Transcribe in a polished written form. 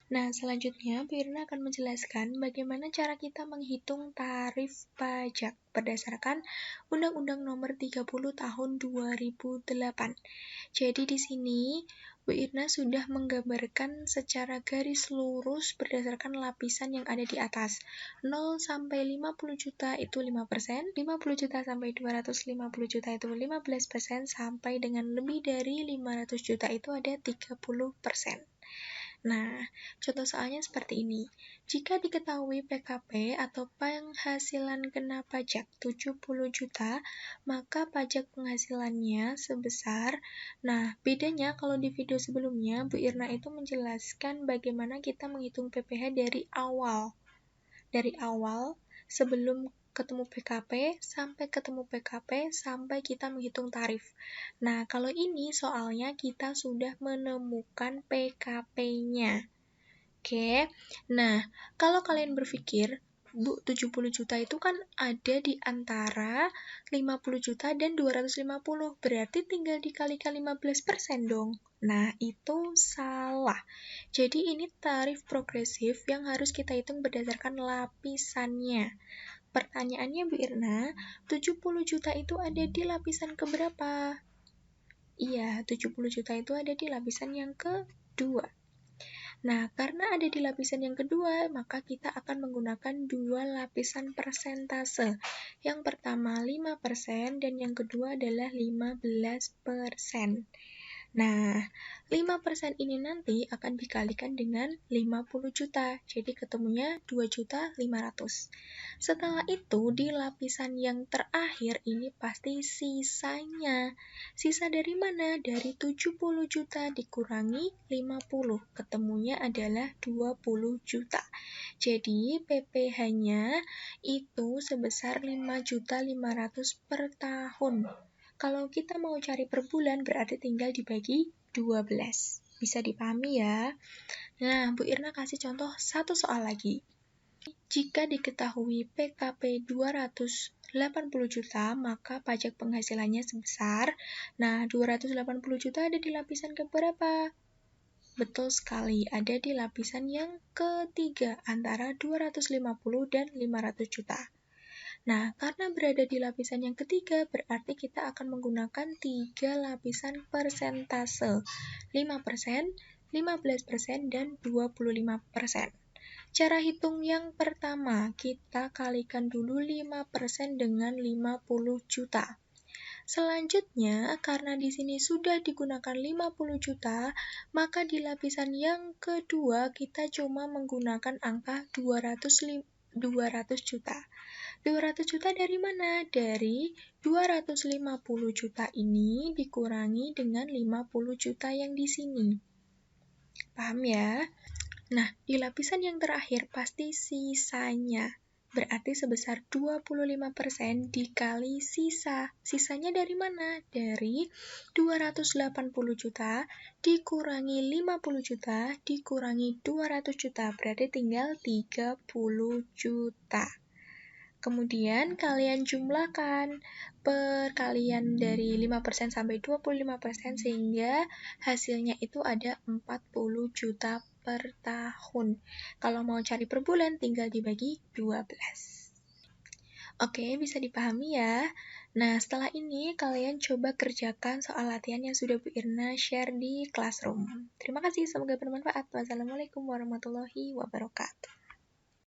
Nah, selanjutnya Bu Irna akan menjelaskan bagaimana cara kita menghitung tarif pajak berdasarkan Undang-Undang Nomor 30 Tahun 2008. Jadi di sini Bu Irna sudah menggambarkan secara garis lurus berdasarkan lapisan yang ada di atas. 0 sampai 50 juta itu 5%, 50 juta sampai 250 juta itu 15%, sampai dengan lebih dari 500 juta itu ada 30%. Nah, contoh soalnya seperti ini. Jika diketahui PKP atau penghasilan kena pajak 70 juta, maka pajak penghasilannya sebesar. Nah, bedanya kalau di video sebelumnya, Bu Irna itu menjelaskan bagaimana kita menghitung PPh dari awal. Dari awal, sebelum ketemu PKP, sampai ketemu PKP, sampai kita menghitung tarif. Nah, kalau ini soalnya kita sudah menemukan PKP-nya. Oke, nah kalau kalian berpikir, Bu, 70 juta itu kan ada di antara 50 juta dan 250, berarti tinggal dikalikan 15% dong. Nah, itu salah. Jadi ini tarif progresif yang harus kita hitung berdasarkan lapisannya. Pertanyaannya Bu Irna, 70 juta itu ada di lapisan keberapa? Iya, 70 juta itu ada di lapisan yang kedua. Nah, karena ada di lapisan yang kedua, maka kita akan menggunakan dua lapisan persentase. Yang pertama 5% dan yang kedua adalah 15%. Nah, 5% ini nanti akan dikalikan dengan 50 juta, jadi ketemunya 2.500.000. Setelah itu, di lapisan yang terakhir ini pasti sisanya. Sisa dari mana? Dari 70 juta dikurangi 50, ketemunya adalah 20 juta. Jadi, PPh-nya itu sebesar 5.500.000 per tahun. Kalau kita mau cari per bulan, berarti tinggal dibagi 12. Bisa dipahami ya? Nah, Bu Irna kasih contoh satu soal lagi. Jika diketahui PKP 280 juta, maka pajak penghasilannya sebesar. Nah, 280 juta ada di lapisan keberapa? Betul sekali, ada di lapisan yang ketiga, antara 250 dan 500 juta. Nah, karena berada di lapisan yang ketiga, berarti kita akan menggunakan 3 lapisan persentase. 5%, 15%, dan 25%. Cara hitung yang pertama, kita kalikan dulu 5% dengan 50 juta. Selanjutnya, karena di sini sudah digunakan 50 juta, maka di lapisan yang kedua kita cuma menggunakan angka 200 juta. 200 juta dari mana? Dari 250 juta ini dikurangi dengan 50 juta yang di sini. Paham ya? Nah, di lapisan yang terakhir pasti sisanya. Berarti sebesar 25% dikali sisa. Sisanya dari mana? Dari 280 juta dikurangi 50 juta dikurangi 200 juta. Berarti tinggal 30 juta. Kemudian kalian jumlahkan perkalian dari 5% sampai 25% sehingga hasilnya itu ada 40 juta per tahun. Kalau mau cari per bulan tinggal dibagi 12. Oke, bisa dipahami ya. Nah, setelah ini kalian coba kerjakan soal latihan yang sudah Bu Irna share di Classroom. Terima kasih, semoga bermanfaat. Wassalamualaikum warahmatullahi wabarakatuh.